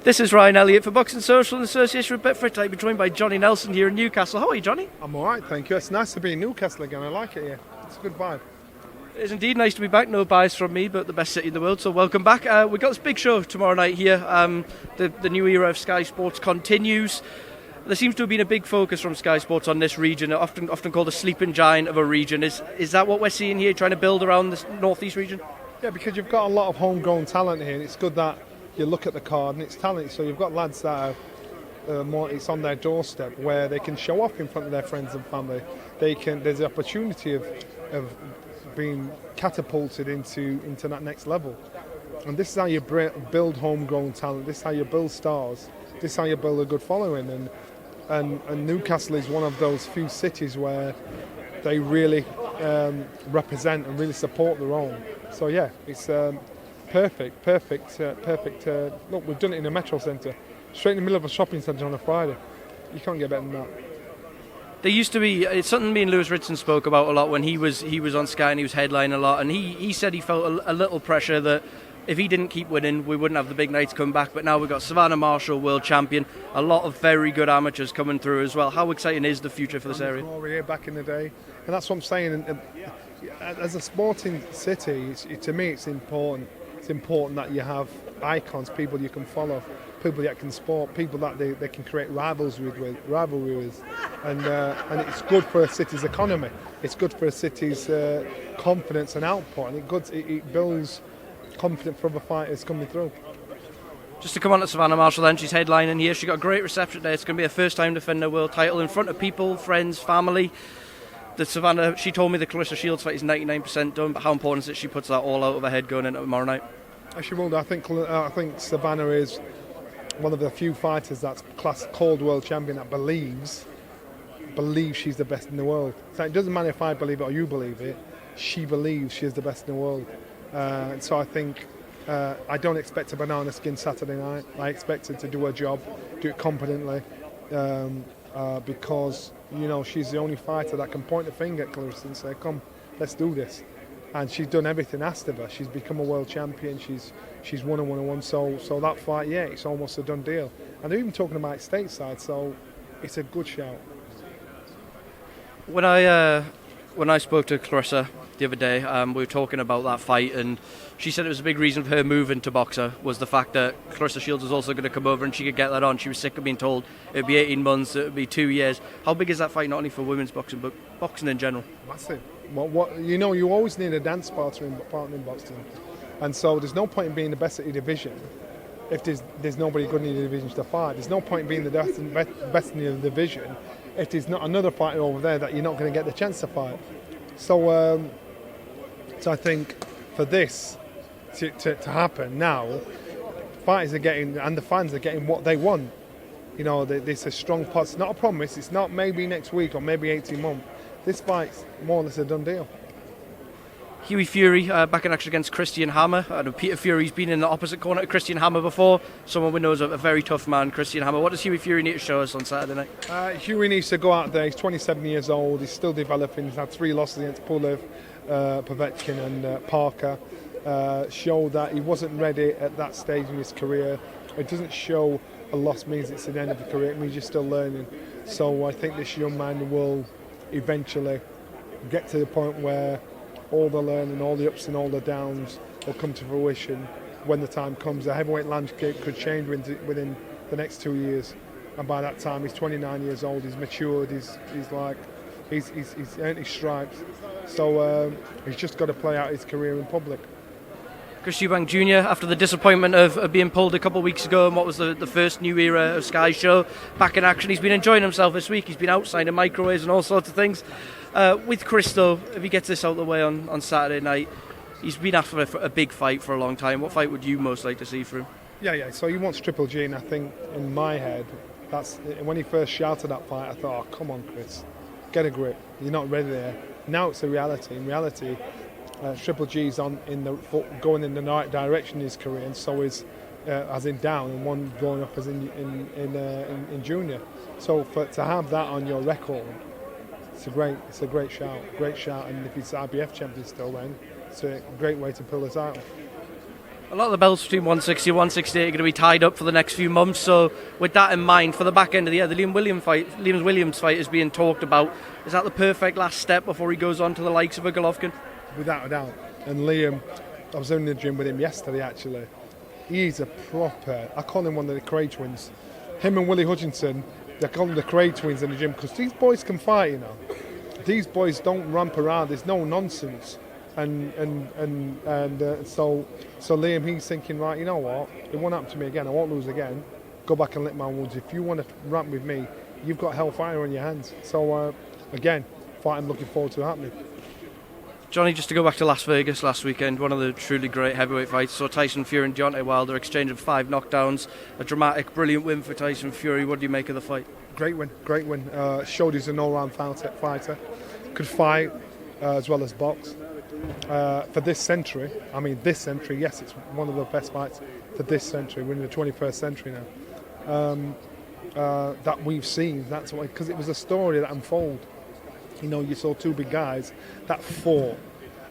This is Ryan Elliott for Boxing Social in association with Betfred. I'll be joined by Johnny Nelson here in Newcastle. How are you, Johnny? I'm alright, thank you. It's nice to be in Newcastle again. I like it here. It's a good vibe. It is indeed nice to be back. No bias from me, but the best city in the world, so welcome back. We've got this big show tomorrow night here. The new era of Sky Sports continues. There seems to have been a big focus from Sky Sports on this region, often called a sleeping giant of a region. Is that what we're seeing here, trying to build around this northeast region? Yeah, because you've got a lot of homegrown talent here, and it's good that you look at the card and it's talent. So you've got lads that are it's on their doorstep where they can show off in front of their friends and family. There's the opportunity of being catapulted into that next level. And this is how you build homegrown talent. This is how you build stars. This is how you build a good following. And Newcastle is one of those few cities where they really represent and really support their own. So yeah, it's perfect. Look, we've done it in a metro centre, straight in the middle of a shopping centre on a Friday. You can't get better than that. There used to be, it's something me and Lewis Ritson spoke about a lot when he was on Sky and he was headlining a lot, and he said he felt a little pressure that if he didn't keep winning, we wouldn't have the big nights come back. But now we've got Savannah Marshall, world champion, a lot of very good amateurs coming through as well. How exciting is the future for this area? Over here back in the day, and that's what I'm saying. As a sporting city, to me, it's important. It's important that you have icons, people you can follow, people that can sport, people that they can create rivalry with, and it's good for a city's economy. It's good for a city's confidence and output, and it builds confidence for other fighters coming through. Just to come on to Savannah Marshall then, she's headlining here. She got a great reception today. It's going to be her first time defending her world title in front of people, friends, family. Savannah, she told me the Claressa Shields fight is 99% done, but how important is it she puts that all out of her head going into tomorrow night? She will do. I think Savannah is one of the few fighters that's called world champion that believes she's the best in the world. So it doesn't matter if I believe it or you believe it. She believes she's the best in the world. And so I think I don't expect a banana skin Saturday night. I expect her to do her job, do it competently, because she's the only fighter that can point a finger at Claressa and say, "Come, let's do this." And she's done everything asked of her. She's become a world champion. She's won and won. So that fight, yeah, it's almost a done deal. And they're even talking about stateside, so it's a good shout. When I spoke to Claressa the other day, we were talking about that fight, and she said it was a big reason for her moving to boxer was the fact that Claressa Shields was also going to come over and she could get that on. She was sick of being told it would be 18 months, it would be 2 years. How big is that fight, not only for women's boxing, but boxing in general? Massive. Well, you always need a dance partner in boxing. And so there's no point in being the best at your division if there's nobody good in your division to fight. There's no point in being the best in your division if there's not another fighter over there that you're not going to get the chance to fight. So I think for this to happen now, fighters are getting, and the fans are getting what they want. There's a strong pot. It's not a promise. It's not maybe next week or maybe 18 months. This fight's more or less a done deal. Hughie Fury back in action against Christian Hammer. I know Peter Fury's been in the opposite corner to Christian Hammer before. Someone we know is a very tough man, Christian Hammer. What does Hughie Fury need to show us on Saturday night? Hughie needs to go out there. He's 27 years old. He's still developing. He's had 3 losses against Pulev, Povetkin and Parker. Show that he wasn't ready at that stage in his career. It doesn't show a loss means it's the end of the career. It means you're still learning. So I think this young man will eventually get to the point where all the learning, all the ups and all the downs will come to fruition when the time comes. The heavyweight landscape could change within the next 2 years, and by that time he's 29 years old. He's matured. He's earned his stripes. So he's just got to play out his career in public. Eubank Jr, after the disappointment of being pulled a couple of weeks ago, and what was the first new era of Sky show, back in action. He's been enjoying himself this week. He's been outside in microwaves and all sorts of things. With Chris, though, if he gets this out of the way on Saturday night, he's been after a big fight for a long time. What fight would you most like to see for him? Yeah. So he wants Triple G, and I think in my head, that's when he first shouted that fight, I thought, oh, come on, Chris, get a grip. You're not ready there. Now it's a reality. In reality, Triple G's going in the right direction in his career, and so is as in down, and one going up as in junior. So to have that on your record, it's a great shout, and if he's IBF champion still, then it's a great way to pull this out. A lot of the belts between 160 and 168 are going to be tied up for the next few months. So, with that in mind, for the back end of the year, the Liam Williams fight is being talked about. Is that the perfect last step before he goes on to the likes of a Golovkin? Without a doubt. And Liam, I was in the gym with him yesterday actually. He's a proper, I call him one of the Cray twins. Him and Willie Hutchinson, they call them the Cray twins in the gym because these boys can fight, you know. These boys don't ramp around, there's no nonsense. And so Liam, he's thinking, right, you know what, it won't happen to me again, I won't lose again, go back and lick my wounds. If you want to ramp with me, you've got hellfire on your hands. So again, fight I'm looking forward to happening. Johnny, just to go back to Las Vegas last weekend, one of the truly great heavyweight fights. So Tyson Fury and Deontay Wilder exchanging 5 knockdowns, a dramatic, brilliant win for Tyson Fury. What do you make of the fight? Great win. Showed he's an all-round fighter, could fight as well as box. For this century, yes, it's one of the best fights for this century. We're in the 21st century now. That we've seen. That's why, because it was a story that unfolded. You know, you saw 2 big guys that fought.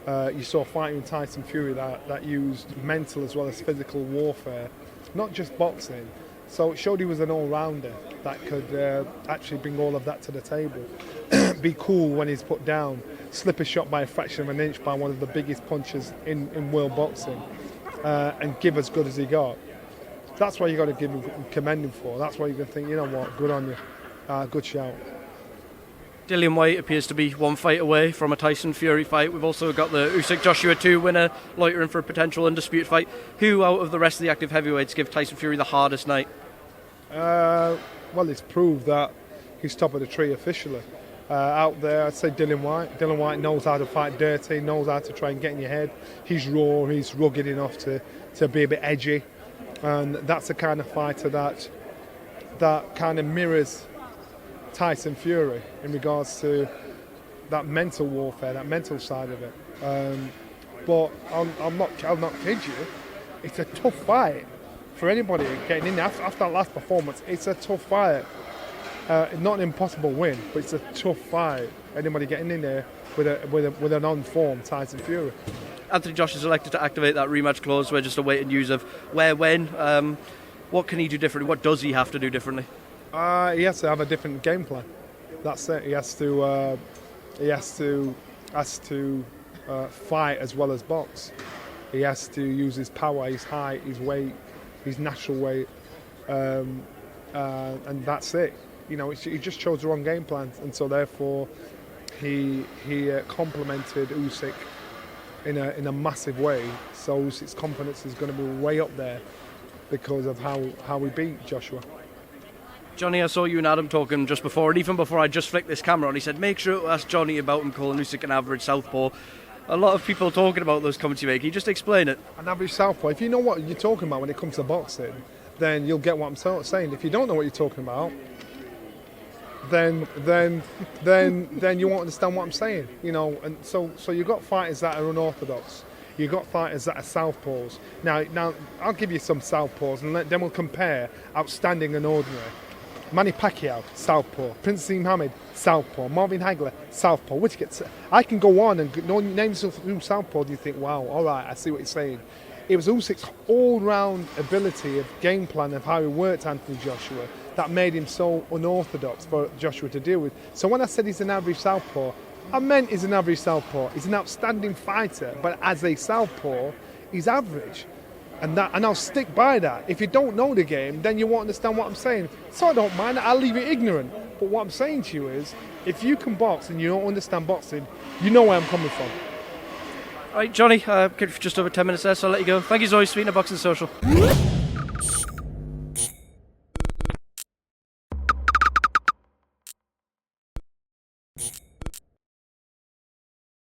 You saw fighting Tyson Fury that used mental as well as physical warfare, not just boxing. So it showed he was an all-rounder that could actually bring all of that to the table. Be cool when he's put down, slip a shot by a fraction of an inch by one of the biggest punchers in world boxing, and give as good as he got. That's what you got to commend him for. That's why you're going to think, you know what, good on you, good shout. Dillian Whyte appears to be 1 fight away from a Tyson Fury fight. We've also got the Usyk Joshua 2 winner loitering for a potential undisputed fight. Who out of the rest of the active heavyweights give Tyson Fury the hardest night? Well, it's proved that he's top of the tree officially. Out there, I'd say Dillian Whyte. Dillian Whyte knows how to fight dirty, knows how to try and get in your head. He's raw, he's rugged enough to be a bit edgy. And that's the kind of fighter that kind of mirrors Tyson Fury in regards to that mental warfare, that mental side of it. But I'll not kid you, it's a tough fight for anybody getting in there. After that last performance, it's a tough fight. Not an impossible win, but it's a tough fight. Anybody getting in there with an on-form Tyson Fury. Anthony Joshua is elected to activate that rematch clause. We're just awaiting news of where, when. What can he do differently? What does he have to do differently? He has to have a different game plan. That's it. He has to fight as well as box. He has to use his power, his height, his weight, his natural weight, and that's it. You know, he just chose the wrong game plan, and so therefore he complimented Usyk in a massive way. So Usyk's confidence is going to be way up there because of how we beat Joshua. Johnny, I saw you and Adam talking just before, and even before I just flicked this camera on, he said, make sure to ask Johnny about him calling Usyk an average southpaw. A lot of people talking about those comments you make. Can you just explain it? An average southpaw. If you know what you're talking about when it comes to boxing, then you'll get what I'm saying. If you don't know what you're talking about, then you won't understand what I'm saying. You know, and so you've got fighters that are unorthodox. You've got fighters that are southpaws. Now I'll give you some southpaws, and then we'll compare outstanding and ordinary. Manny Pacquiao, southpaw. Prince Muhammad, southpaw. Marvin Hagler, southpaw. I can go on and name some southpaw. Do you think, wow, all right, I see what you're saying. It was Usyk's all-round ability of game plan of how he worked Anthony Joshua that made him so unorthodox for Joshua to deal with. So when I said he's an average southpaw, I meant he's an average southpaw. He's an outstanding fighter, but as a southpaw, he's average. And I'll stick by that. If you don't know the game, then you won't understand what I'm saying. So I don't mind, I'll leave you ignorant. But what I'm saying to you is, if you can box and you don't understand boxing, you know where I'm coming from. All right, Johnny, just over 10 minutes there, so I'll let you go. Thank you as always, Sweetener Boxing Social.